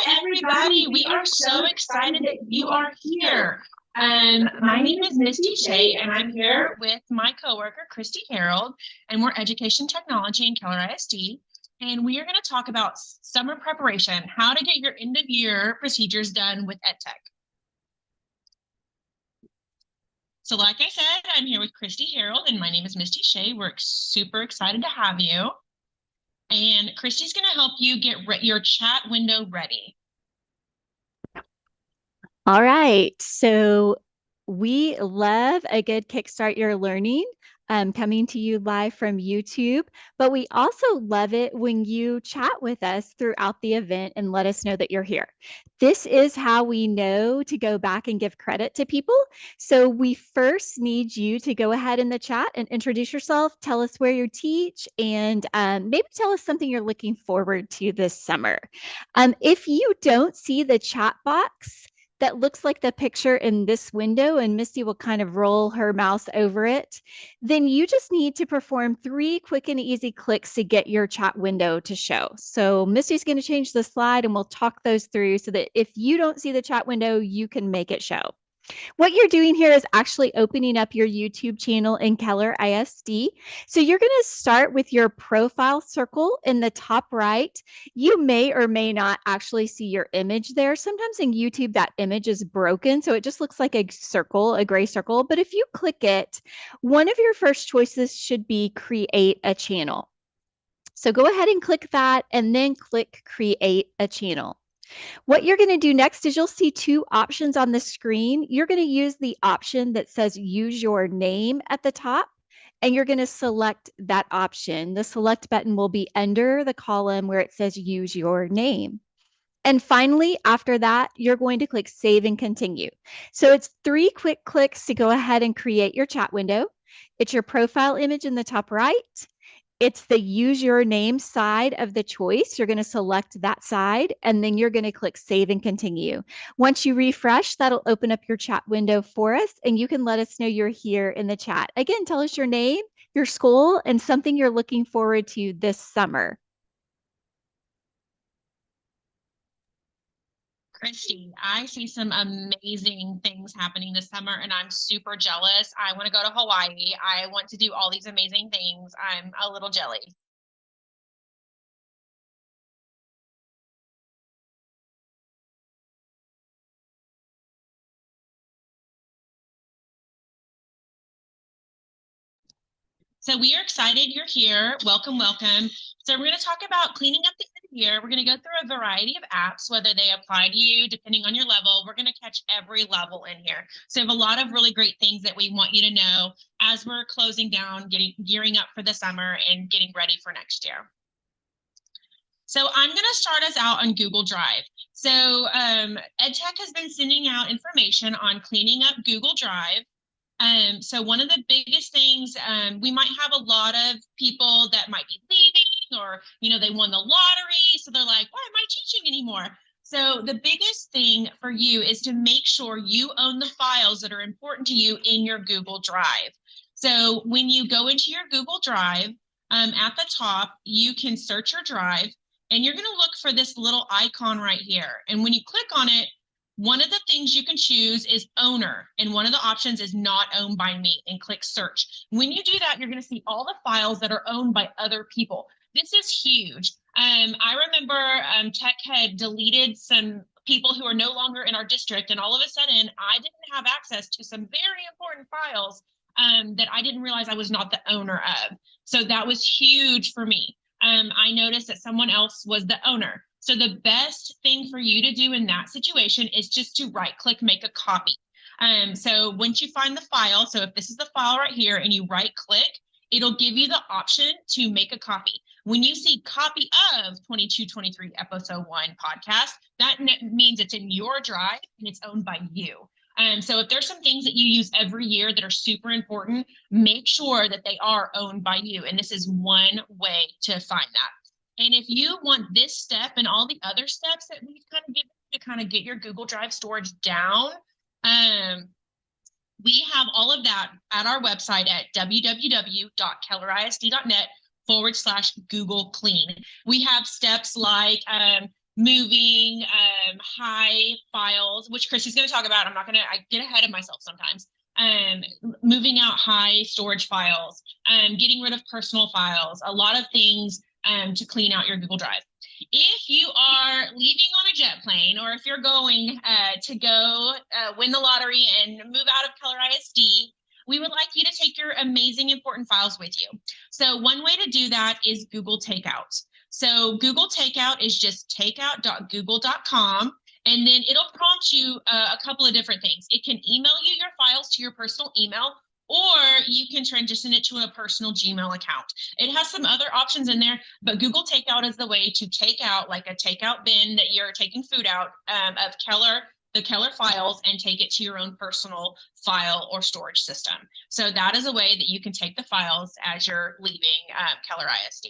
Hi, everybody. We are so excited that you are here. My name is Misty Shea, and I'm here with my coworker, Christy Harold, and we're Education Technology in Keller ISD. And we are going to talk about summer preparation, how to get your end-of-year procedures done with Edtech. So like I said, I'm here with Christy Harold, and my name is Misty Shea. We're super excited to have you. And Christy's going to help you get your chat window ready. All right. So we love a good Kickstart Your Learning coming to you live from YouTube, but we also love it when you chat with us throughout the event and let us know that you're here. This is how we know to go back and give credit to people. So we first need you to go ahead in the chat and introduce yourself, tell us where you teach, and maybe tell us something you're looking forward to this summer. If you don't see the chat box, that looks like the picture in this window, and Misty will kind of roll her mouse over it, then you just need to perform 3 quick and easy clicks to get your chat window to show. So Misty's going to change the slide and we'll talk those through so that if you don't see the chat window, you can make it show. What you're doing here is actually opening up your YouTube channel in Keller ISD. So you're going to start with your profile circle in the top right. You may or may not actually see your image there. Sometimes in YouTube, that image is broken. So it just looks like a circle, a gray circle. But if you click it, one of your first choices should be create a channel. So go ahead and click that and then click create a channel. What you're going to do next is you'll see 2 options on the screen. You're going to use the option that says use your name at the top, and you're going to select that option. The select button will be under the column where it says use your name. And finally, after that, you're going to click save and continue. So it's 3 quick clicks to go ahead and create your chat window. It's your profile image in the top right. It's the use your name side of the choice. You're going to select that side, and then you're going to click save and continue. Once you refresh, that'll open up your chat window for us, and you can let us know you're here in the chat. Again, tell us your name, your school, and something you're looking forward to this summer. Christy, I see some amazing things happening this summer and I'm super jealous. I want to go to Hawaii. I want to do all these amazing things. I'm a little jelly. So we are excited you're here. Welcome, welcome. So we're going to talk about cleaning up the end of the year. We're going to go through a variety of apps, whether they apply to you, depending on your level. We're going to catch every level in here. So we have a lot of really great things that we want you to know as we're closing down, gearing up for the summer and getting ready for next year. So I'm going to start us out on Google Drive. So Edtech has been sending out information on cleaning up Google Drive. So one of the biggest things, we might have a lot of people that might be leaving or, they won the lottery. So they're like, why am I teaching anymore? So the biggest thing for you is to make sure you own the files that are important to you in your Google Drive. So when you go into your Google Drive, at the top, you can search your drive and you're going to look for this little icon right here. And when you click on it, one of the things you can choose is owner, and one of the options is not owned by me, and click search. When you do that, you're going to see all the files that are owned by other people. This is huge. I remember Tech had deleted some people who are no longer in our district, and all of a sudden I didn't have access to some very important files that I didn't realize I was not the owner of. So that was huge for me. I noticed that someone else was the owner. So the best thing for you to do in that situation is just to right click, make a copy. So once you find the file, so if this is the file right here and you right click, it'll give you the option to make a copy. When you see copy of 2223 episode 1 podcast, that means it's in your drive and it's owned by you. So if there's some things that you use every year that are super important, make sure that they are owned by you. And this is one way to find that. And if you want this step and all the other steps that we've kind of given you to kind of get your Google Drive storage down, we have all of that at our website at www.kellerisd.net/Google Clean. We have steps like moving high files, which Christy's going to talk about. I get ahead of myself sometimes. Moving out high storage files, getting rid of personal files, a lot of things to clean out your Google Drive. If you are leaving on a jet plane, or if you're going to go win the lottery and move out of Keller ISD, we would like you to take your amazing important files with you. So one way to do that is Google Takeout. So Google Takeout is just takeout.google.com, and then it'll prompt you a couple of different things. It can email you your files to your personal email, or you can transition it to a personal Gmail account. It has some other options in there, but Google Takeout is the way to take out, like a takeout bin that you're taking food out of the Keller files, and take it to your own personal file or storage system. So that is a way that you can take the files as you're leaving Keller ISD.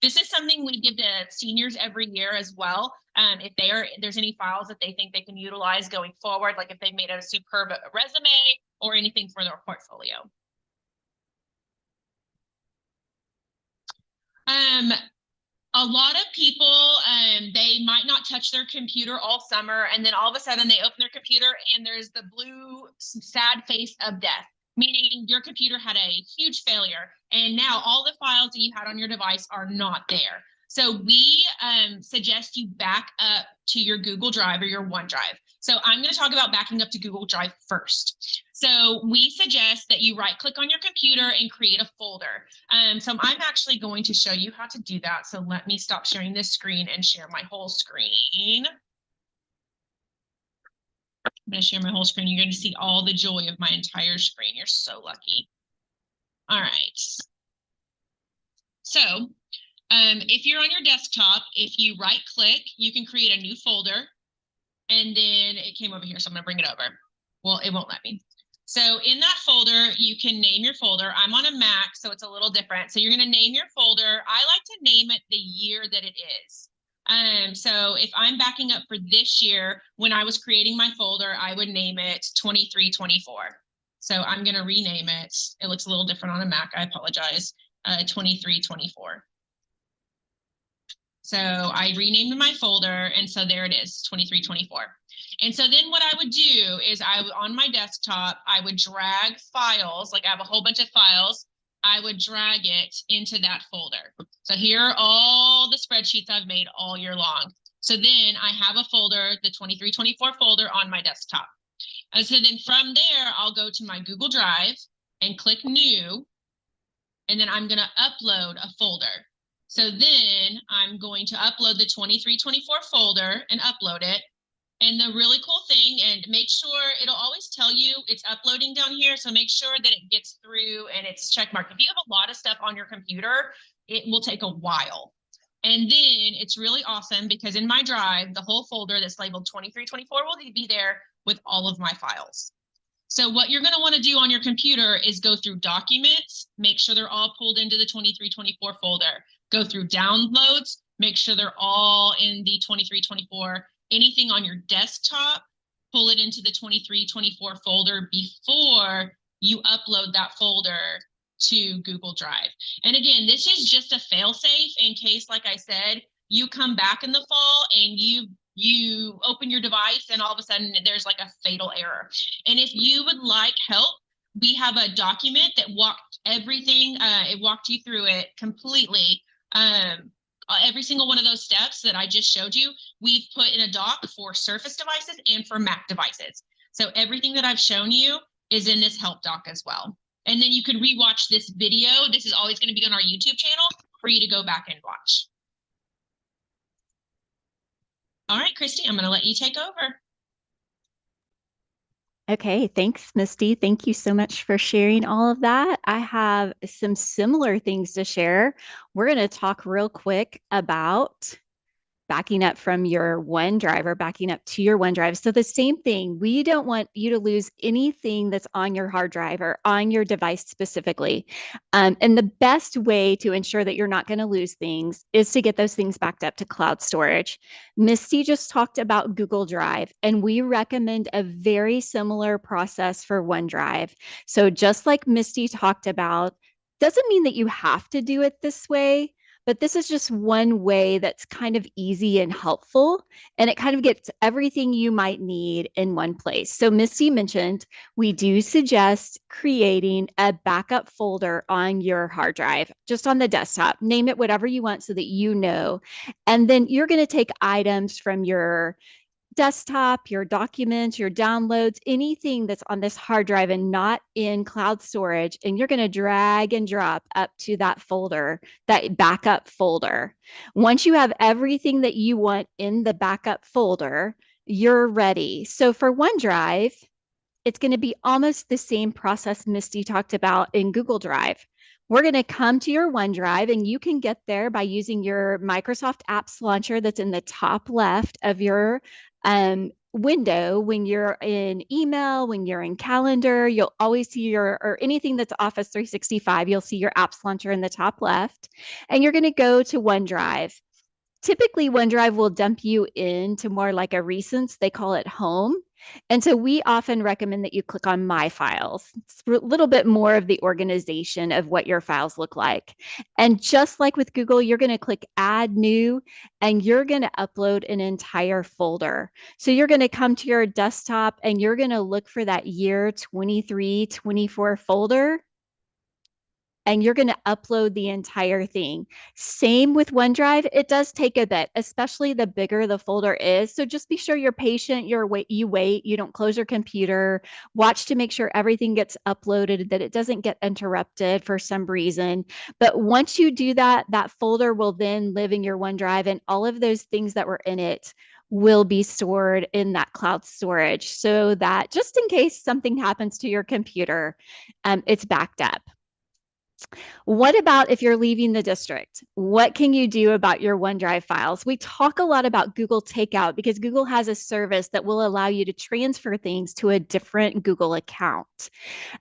This is something we give to seniors every year as well. If there's any files that they think they can utilize going forward, like if they've made a superb resume or anything for their portfolio. A lot of people, they might not touch their computer all summer, and then all of a sudden they open their computer and there's the blue sad face of death, meaning your computer had a huge failure, and now all the files that you had on your device are not there. So we suggest you back up to your Google Drive or your OneDrive. So I'm going to talk about backing up to Google Drive first. So we suggest that you right-click on your computer and create a folder. So I'm actually going to show you how to do that. So let me stop sharing this screen and share my whole screen. I'm going to share my whole screen. You're going to see all the joy of my entire screen. You're so lucky. All right. So if you're on your desktop, if you right-click, you can create a new folder. And then it came over here, so I'm going to bring it over. Well, it won't let me. So in that folder, you can name your folder. I'm on a Mac, so it's a little different. So you're going to name your folder. I like to name it the year that it is. So if I'm backing up for this year, when I was creating my folder, I would name it 2324. So I'm going to rename it. It looks a little different on a Mac. I apologize. 2324. So I renamed my folder, and so there it is, 2324. And so then what I would do is on my desktop, I would drag files, like I have a whole bunch of files, I would drag it into that folder. So here are all the spreadsheets I've made all year long. So then I have a folder, the 2324 folder on my desktop. And so then from there, I'll go to my Google Drive and click New, and then I'm going to upload a folder. So then I'm going to upload the 2324 folder and upload it. And the really cool thing, and make sure it'll always tell you it's uploading down here. So make sure that it gets through and it's checkmarked. If you have a lot of stuff on your computer, it will take a while. And then it's really awesome because in my drive, the whole folder that's labeled 2324 will be there with all of my files. So what you're going to want to do on your computer is go through documents, make sure they're all pulled into the 2324 folder. Go through downloads, make sure they're all in the 2324. Anything on your desktop, pull it into the 2324 folder before you upload that folder to Google Drive. And again, this is just a fail-safe in case, like I said, you come back in the fall and you open your device and all of a sudden there's like a fatal error. And if you would like help, we have a document that walked everything, it walked you through it completely. Every single one of those steps that I just showed you, we've put in a doc for Surface devices and for Mac devices. So everything that I've shown you is in this help doc as well. And then you can rewatch this video. This is always going to be on our YouTube channel for you to go back and watch. All right, Christy, I'm going to let you take over. Okay, thanks, Misty. Thank you so much for sharing all of that. I have some similar things to share. We're going to talk real quick about backing up from your OneDrive or backing up to your OneDrive. So the same thing, we don't want you to lose anything that's on your hard drive or on your device specifically. And the best way to ensure that you're not going to lose things is to get those things backed up to cloud storage. Misty just talked about Google Drive, and we recommend a very similar process for OneDrive. So just like Misty talked about, doesn't mean that you have to do it this way, but this is just one way that's kind of easy and helpful. And it kind of gets everything you might need in one place. So Misty mentioned we do suggest creating a backup folder on your hard drive, just on the desktop. Name it whatever you want so that you know. And then you're going to take items from your desktop, your documents, your downloads, anything that's on this hard drive and not in cloud storage, and you're going to drag and drop up to that folder, that backup folder. Once you have everything that you want in the backup folder, you're ready. So for OneDrive, it's going to be almost the same process Misty talked about in Google Drive. We're going to come to your OneDrive, and you can get there by using your Microsoft Apps Launcher that's in the top left of your window. When you're in email, when you're in calendar, you'll always see or anything that's Office 365, you'll see your Apps Launcher in the top left. And you're going to go to OneDrive. Typically, OneDrive will dump you into more like a recents. They call it home. And so we often recommend that you click on My Files. It's a little bit more of the organization of what your files look like. And just like with Google, you're going to click Add New, and you're going to upload an entire folder. So you're going to come to your desktop and you're going to look for that year 23, 24 folder, and you're going to upload the entire thing. Same with OneDrive. It does take a bit, especially the bigger the folder is. So just be sure you're patient, you wait, you don't close your computer, watch to make sure everything gets uploaded, that it doesn't get interrupted for some reason. But once you do that, that folder will then live in your OneDrive, and all of those things that were in it will be stored in that cloud storage, so that just in case something happens to your computer, it's backed up. What about if you're leaving the district? What can you do about your OneDrive files? We talk a lot about Google Takeout because Google has a service that will allow you to transfer things to a different Google account.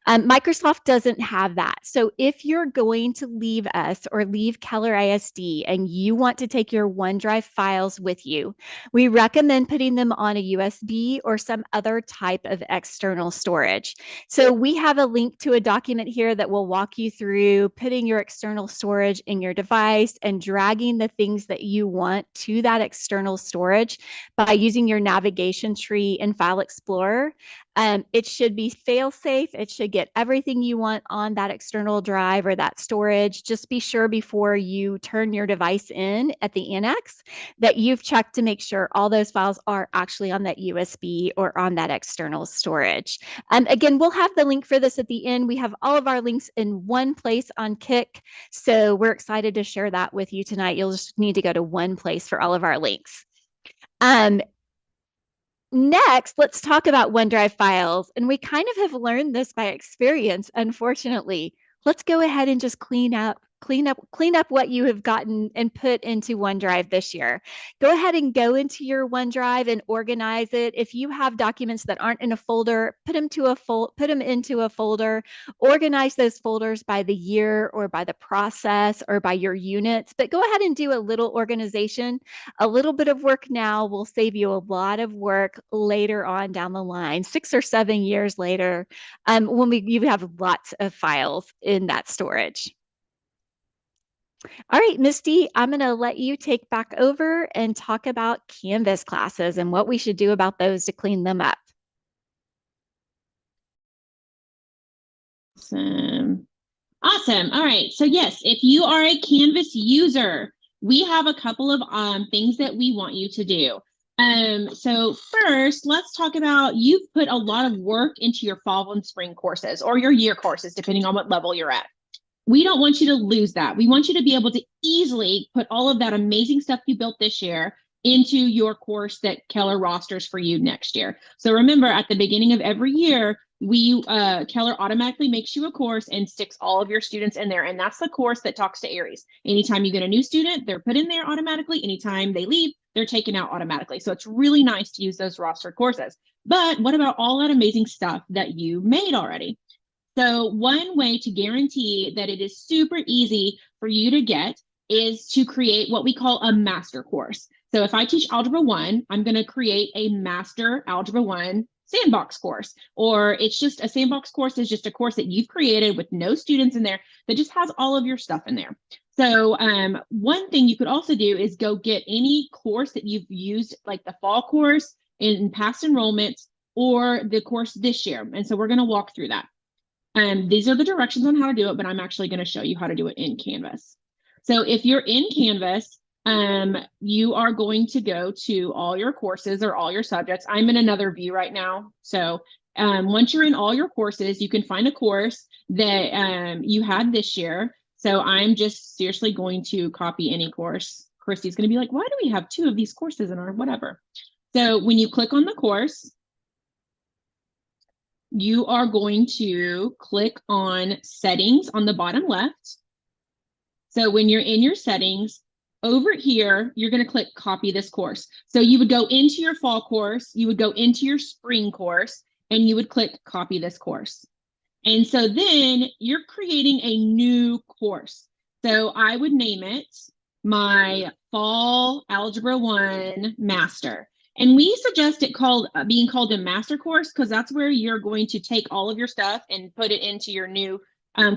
Microsoft doesn't have that. So if you're going to leave us or leave Keller ISD and you want to take your OneDrive files with you, we recommend putting them on a USB or some other type of external storage. So we have a link to a document here that will walk you through putting your external storage in your device and dragging the things that you want to that external storage by using your navigation tree in File Explorer. It should be fail safe. It should get everything you want on that external drive or that storage. Just be sure before you turn your device in at the annex that you've checked to make sure all those files are actually on that USB or on that external storage. Again, we'll have the link for this at the end. We have all of our links in one place on KIC. So we're excited to share that with you tonight. You'll just need to go to one place for all of our links. Next, let's talk about OneDrive files. And we kind of have learned this by experience, unfortunately. Let's go ahead and just clean up what you have gotten and put into OneDrive this year. Go ahead and go into your OneDrive and organize it. If you have documents that aren't in a folder, put them into a folder. Organize those folders by the year or by the process or by your units. But go ahead and do a little organization. A little bit of work now will save you a lot of work later on down the line, 6 or 7 years later, when you have lots of files in that storage. All right, Misty, I'm going to let you take back over and talk about Canvas classes and what we should do about those to clean them up. Awesome. All right. So yes, if you are a Canvas user, we have a couple of things that we want you to do. So first, let's talk about, you've put a lot of work into your fall and spring courses or your year courses, depending on what level you're at. We don't want you to lose that. We want you to be able to easily put all of that amazing stuff you built this year into your course that Keller rosters for you next year. So remember, at the beginning of every year, Keller automatically makes you a course and sticks all of your students in there. And that's the course that talks to Aries. Anytime you get a new student, they're put in there automatically. Anytime they leave, they're taken out automatically. So it's really nice to use those rostered courses. But what about all that amazing stuff that you made already? So one way to guarantee that it is super easy for you to get is to create what we call a master course. So if I teach Algebra 1, I'm going to create a master Algebra 1 sandbox course, or it's just a sandbox course is just a course that you've created with no students in there that just has all of your stuff in there. So one thing you could also do is go get any course that you've used, like the fall course in past enrollments or the course this year. And so we're going to walk through that. These are the directions on how to do it, but I'm actually going to show you how to do it in Canvas. So if you're in Canvas, you are going to go to all your courses or all your subjects. I'm in another view right now. So once you're in all your courses, you can find a course that you had this year. So I'm just seriously going to copy any course. Christy's going to be like, why do we have 2 of these courses in our whatever? So when you click on the course, you are going to click on settings on the bottom left. So when you're in your settings, over here, you're going to click copy this course. So you would go into your fall course, you would go into your spring course, and you would click copy this course. And so then you're creating a new course. So I would name it my Fall Algebra 1 Master. And we suggest it being called a master course because that's where you're going to take all of your stuff and put it into your new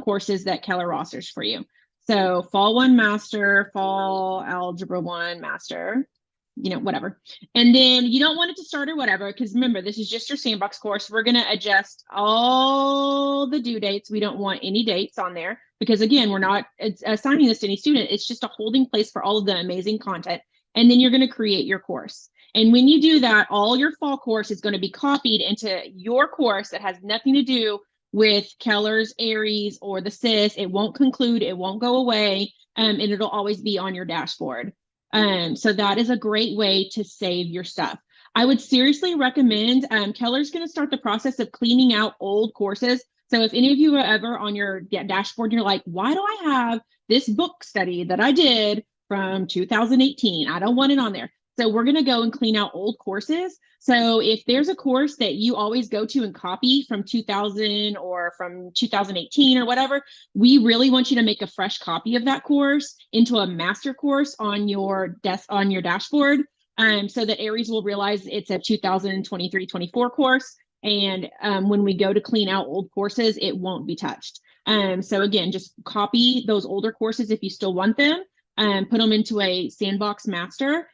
courses that Keller rosters for you. So Fall 1 Master, Fall Algebra 1 Master, whatever. And then you don't want it to start or whatever, because remember, this is just your sandbox course. We're going to adjust all the due dates. We don't want any dates on there because, again, we're not assigning this to any student. It's just a holding place for all of the amazing content. And then you're going to create your course. And when you do that, all your fall course is going to be copied into your course that has nothing to do with Keller's, Aries, or the SIS. It won't conclude, it won't go away, and it'll always be on your dashboard. So that is a great way to save your stuff. I would seriously recommend, Keller's going to start the process of cleaning out old courses. So if any of you are ever on your dashboard, you're like, why do I have this book study that I did from 2018? I don't want it on there. So we're going to go and clean out old courses. So if there's a course that you always go to and copy from 2000 or from 2018 or whatever, we really want you to make a fresh copy of that course into a master course on your dashboard, so that Aries will realize it's a 2023-24 course. And when we go to clean out old courses, it won't be touched. So again, just copy those older courses if you still want them, put them into a sandbox master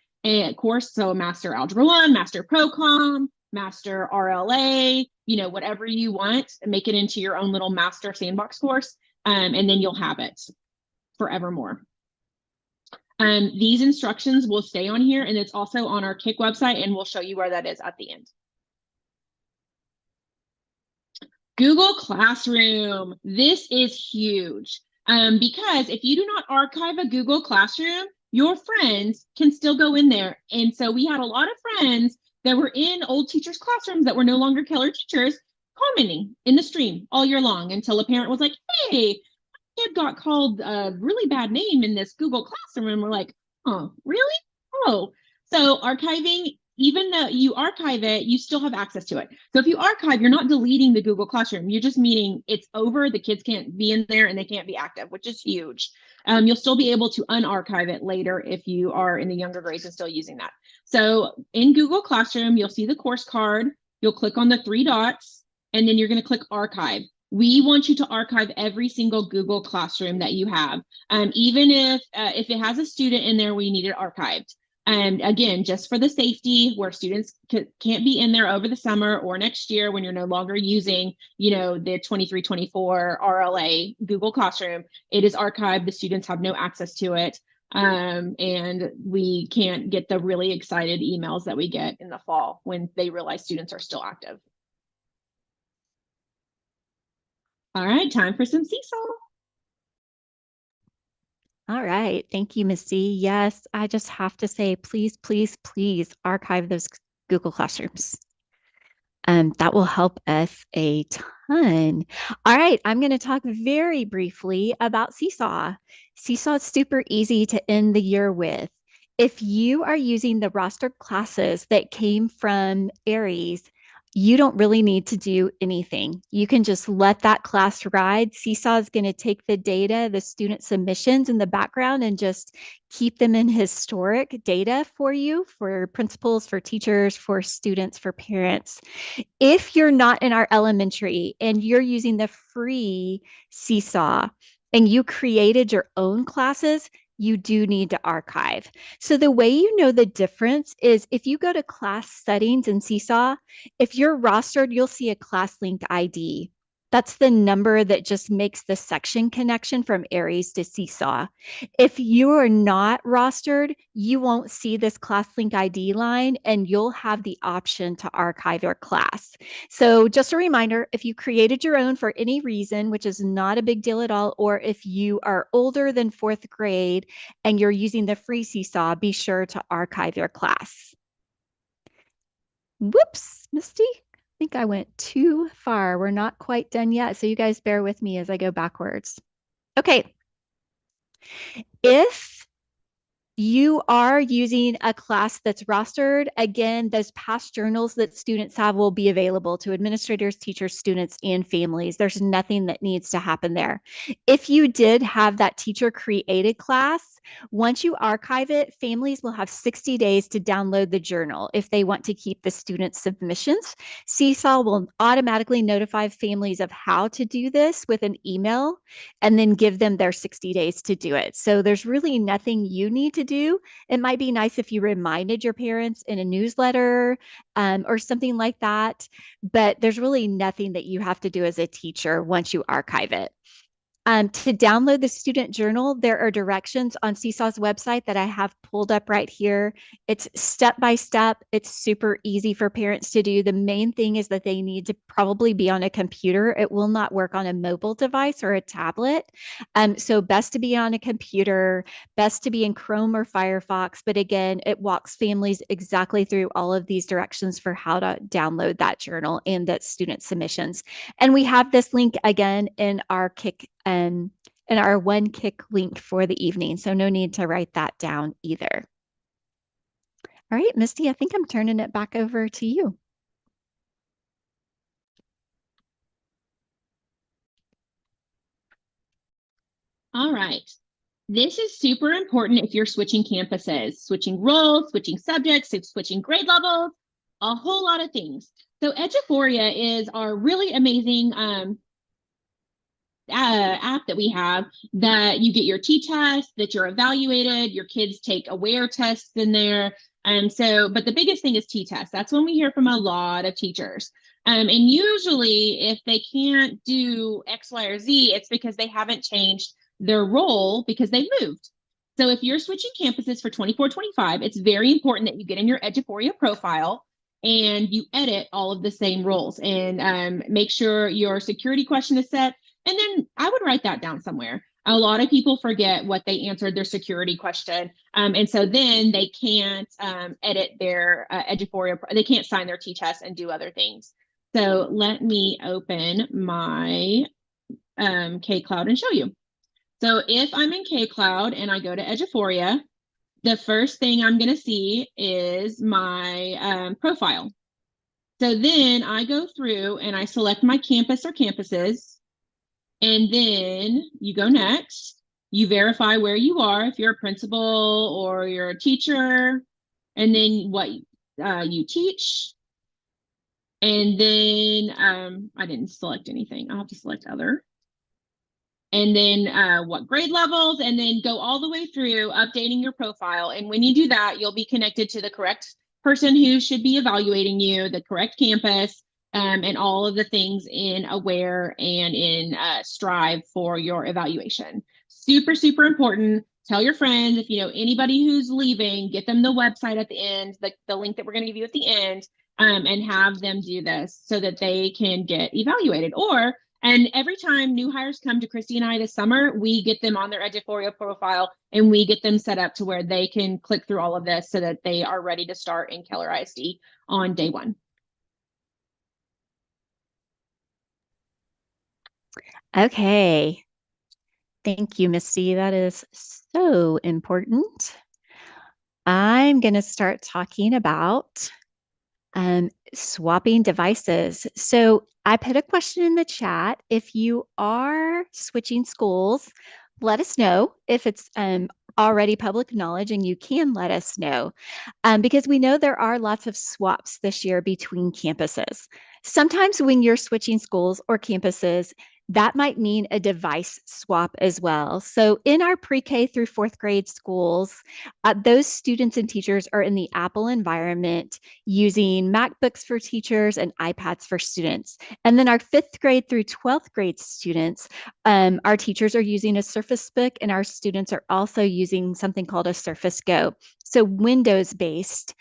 course. So Master Algebra 1, Master Procom, Master RLA, whatever you want, make it into your own little master sandbox course. And then you'll have it forevermore. These instructions will stay on here, and it's also on our KIC website, and we'll show you where that is at the end. Google Classroom. This is huge because if you do not archive a Google Classroom, your friends can still go in there. And so we had a lot of friends that were in old teachers' classrooms that were no longer Keller teachers commenting in the stream all year long until a parent was like, hey, my kid got called a really bad name in this Google Classroom. And we're like, oh, really? Oh, so archiving, even though you archive it, you still have access to it. So if you archive, you're not deleting the Google Classroom. You're just meaning it's over. The kids can't be in there and they can't be active, which is huge. You'll still be able to unarchive it later if you are in the younger grades and still using that. So in Google Classroom, you'll see the course card. You'll click on the 3 dots, and then you're going to click Archive. We want you to archive every single Google Classroom that you have, even if it has a student in there, we need it archived. And again, just for the safety where students can't be in there over the summer or next year when you're no longer using, the 23-24 RLA Google Classroom, it is archived. The students have no access to it. And we can't get the really excited emails that we get in the fall when they realize students are still active. All right, time for some seesaw. All right. Thank you, Missy. Yes, I just have to say, please, please, please archive those Google Classrooms. That will help us a ton. All right, I'm going to talk very briefly about Seesaw. Seesaw is super easy to end the year with. If you are using the roster classes that came from Aries, you don't really need to do anything. You can just let that class ride. Seesaw is going to take the data, the student submissions in the background, and just keep them in historic data for you, for principals, for teachers, for students, for parents. If you're not in our elementary and you're using the free Seesaw and you created your own classes, you do need to archive. So the way you know the difference is if you go to class settings in Seesaw, if you're rostered, you'll see a class link ID. That's the number that just makes the section connection from Aries to Seesaw. If you are not rostered, you won't see this class link ID line and you'll have the option to archive your class. So just a reminder, if you created your own for any reason, which is not a big deal at all, or if you are older than fourth grade and you're using the free Seesaw, be sure to archive your class. Whoops, Misty. I think I went too far. We're not quite done yet. So you guys bear with me as I go backwards. Okay. If you are using a class that's rostered, again, those past journals that students have will be available to administrators, teachers, students, and families. There's nothing that needs to happen there. If you did have that teacher created class, once you archive it, families will have 60 days to download the journal if they want to keep the student submissions. Seesaw will automatically notify families of how to do this with an email and then give them their 60 days to do it. So there's really nothing you need to do. It might be nice if you reminded your parents in a newsletter or something like that, but there's really nothing that you have to do as a teacher once you archive it. To download the student journal, there are directions on Seesaw's website that I have pulled up right here. It's step by step. It's super easy for parents to do. The main thing is that they need to probably be on a computer. It will not work on a mobile device or a tablet. So best to be on a computer, best to be in Chrome or Firefox. But again, it walks families exactly through all of these directions for how to download that journal and that student submissions. And we have this link again in our KIC and our one KIC link for the evening. So no need to write that down either. All right, Misty, I think I'm turning it back over to you. All right. This is super important if you're switching campuses, switching roles, switching subjects, switching grade levels, a whole lot of things. So Eduphoria is our really amazing app that we have that you get your t-test, that you're evaluated, your kids take aware tests in there. And so, but the biggest thing is t-test. That's when we hear from a lot of teachers. And usually if they can't do X, Y, or Z, it's because they haven't changed their role because they moved. So if you're switching campuses for 24-25, it's very important that you get in your Eduphoria profile and you edit all of the same roles and make sure your security question is set. And then I would write that down somewhere. A lot of people forget what they answered their security question. And so then they can't edit their Eduphoria, they can't sign their t-test and do other things. So let me open my K-Cloud and show you. So if I'm in K-Cloud and I go to Eduphoria, the first thing I'm going to see is my profile. So then I go through and I select my campus or campuses. And then you go next. You verify where you are, if you're a principal or you're a teacher, and then what you teach. And then I didn't select anything. I'll have to select other. And then what grade levels, and then go all the way through updating your profile. And when you do that, you'll be connected to the correct person who should be evaluating you, the correct campus, and all of the things in Aware and in Strive for your evaluation. Super, super important. Tell your friends, if you know anybody who's leaving, get them the website at the end, the link that we're going to give you at the end, and have them do this so that they can get evaluated. And every time new hires come to Christy and I this summer, we get them on their Eduphoria profile and we get them set up to where they can click through all of this so that they are ready to start in Keller ISD on day one. Okay. Thank you, Misty. That is so important. I'm going to start talking about Swapping devices. So I put a question in the chat. If you are switching schools, let us know if it's already public knowledge, and you can let us know because we know there are lots of swaps this year between campuses. Sometimes when you're switching schools or campuses, that might mean a device swap as well. So in our pre-K through fourth grade schools, those students and teachers are in the Apple environment using MacBooks for teachers and iPads for students. And then our fifth grade through 12th grade students, our teachers are using a Surface Book, and our students are also using something called a Surface Go. So Windows-based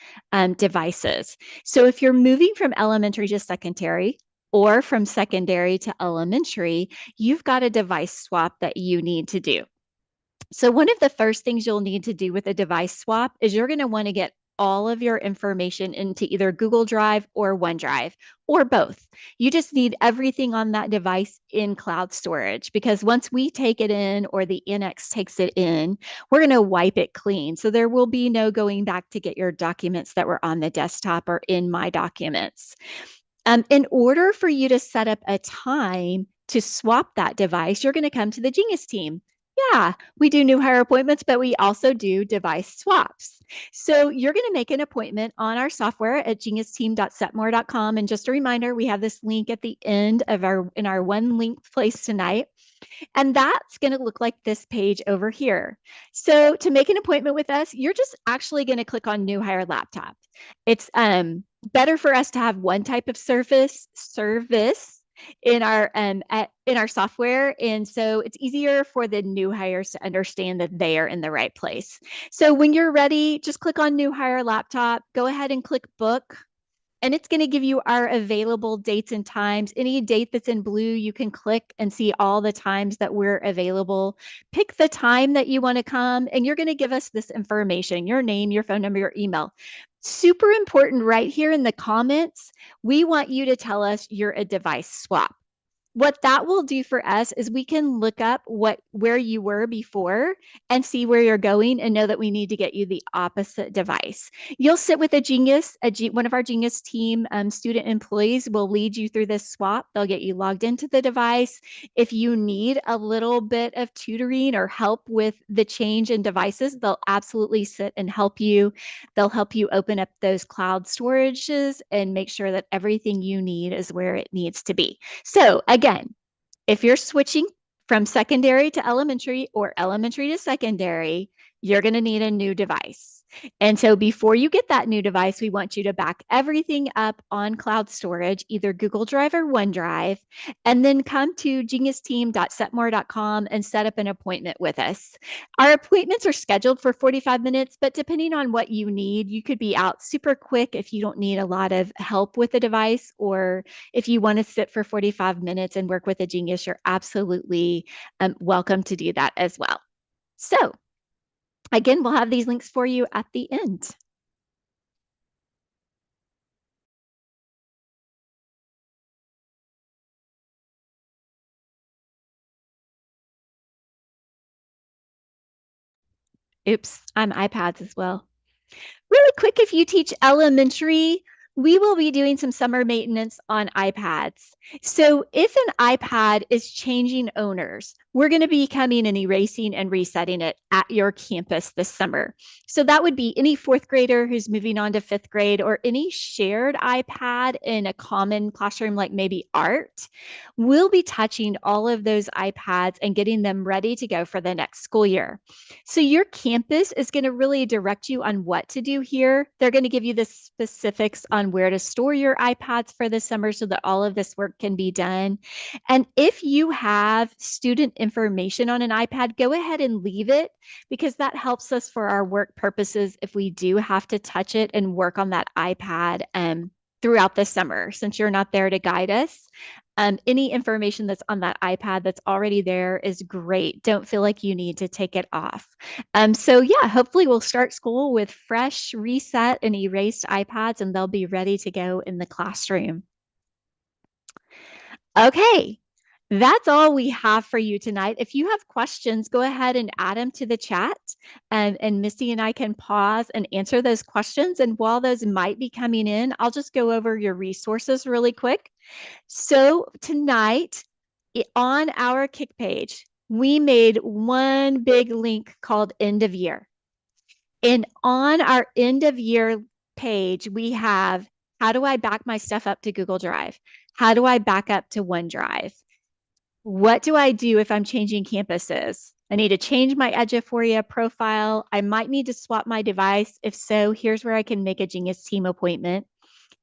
devices. So if you're moving from elementary to secondary, or from secondary to elementary, you've got a device swap that you need to do. So one of the first things you'll need to do with a device swap is you're going to want to get all of your information into either Google Drive or OneDrive, or both. You just need everything on that device in cloud storage, because once we take it in or the NX takes it in, we're going to wipe it clean. So there will be no going back to get your documents that were on the desktop or in My Documents. In order for you to set up a time to swap that device, you're going to come to the Genius team. Yeah, we do new hire appointments, but we also do device swaps. So you're going to make an appointment on our software at geniusteam.setmore.com. And just a reminder, we have this link at the end of our one link place tonight. And that's going to look like this page over here. So to make an appointment with us, you're just actually going to click on new hire laptop. It's better for us to have one type of service in our software, and so it's easier for the new hires to understand that they are in the right place. So when you're ready, just click on new hire laptop, go ahead and click book, and it's going to give you our available dates and times. Any date that's in blue, you can click and see all the times that we're available. Pick the time that you want to come, and you're going to give us this information: your name, your phone number, your email. Super important right here in the comments, we want you to tell us you're a device swap. What that will do for us is we can look up where you were before and see where you're going, and know that we need to get you the opposite device. You'll sit with one of our Genius team student employees will lead you through this swap. They'll get you logged into the device. If you need a little bit of tutoring or help with the change in devices, they'll absolutely sit and help you. They'll help you open up those cloud storages and make sure that everything you need is where it needs to be. So again, if you're switching from secondary to elementary or elementary to secondary, you're going to need a new device. And so before you get that new device, we want you to back everything up on cloud storage, either Google Drive or OneDrive, and then come to geniusteam.setmore.com and set up an appointment with us. Our appointments are scheduled for 45 minutes, but depending on what you need, you could be out super quick if you don't need a lot of help with the device, or if you want to sit for 45 minutes and work with a Genius, you're absolutely welcome to do that as well. So again, we'll have these links for you at the end. Oops, I'm iPads as well. Really quick, if you teach elementary, we will be doing some summer maintenance on iPads. So if an iPad is changing owners, we're going to be coming and erasing and resetting it at your campus this summer. So that would be any fourth grader who's moving on to fifth grade, or any shared iPad in a common classroom, like maybe art. We'll be touching all of those iPads and getting them ready to go for the next school year. So your campus is going to really direct you on what to do here. They're going to give you the specifics on where to store your iPads for the summer so that all of this work can be done. And if you have student information on an iPad, go ahead and leave it, because that helps us for our work purposes if we do have to touch it and work on that iPad throughout the summer, since you're not there to guide us. Any information that's on that iPad that's already there is great. Don't feel like you need to take it off. So yeah, hopefully we'll start school with fresh, reset, and erased iPads, and they'll be ready to go in the classroom. Okay, That's all we have for you tonight. If you have questions, go ahead and add them to the chat, and Missy and I can pause and answer those questions. And while those might be coming in, I'll just go over your resources really quick. So tonight on our Kick page, we made one big link called End of Year. And on our End of Year page, we have, how do I back my stuff up to Google Drive? How do I back up to OneDrive? What do I do if I'm changing campuses? I need to change my Edgeforia profile. I might need to swap my device. If so, here's where I can make a Genius Team appointment.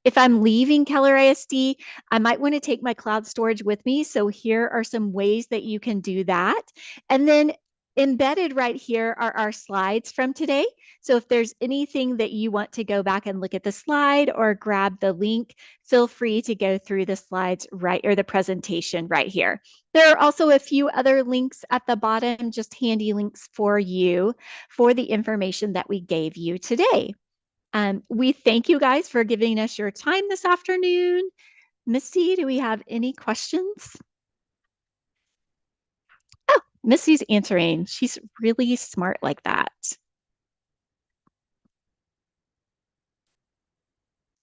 If I'm leaving Keller ISD, I might want to take my cloud storage with me. So here are some ways that you can do that. And then embedded right here are our slides from today. So if there's anything that you want to go back and look at the slide or grab the link, feel free to go through the slides right, or the presentation right here. There are also a few other links at the bottom, just handy links for you for the information that we gave you today. We thank you guys for giving us your time this afternoon. Missy, do we have any questions? Oh, Missy's answering. She's really smart like that.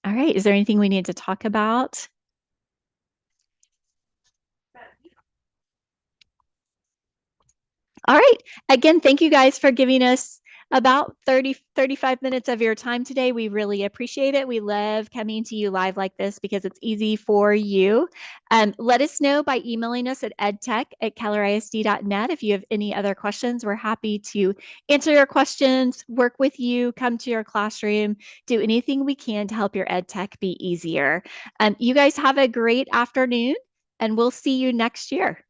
All right. Is there anything we need to talk about? All right. Again, thank you guys for giving us about 35 minutes of your time today. We really appreciate it. We love coming to you live like this because it's easy for you. Let us know by emailing us at edtech@kellerisd.net. If you have any other questions, we're happy to answer your questions, work with you, come to your classroom, do anything we can to help your edtech be easier. You guys have a great afternoon, and we'll see you next year.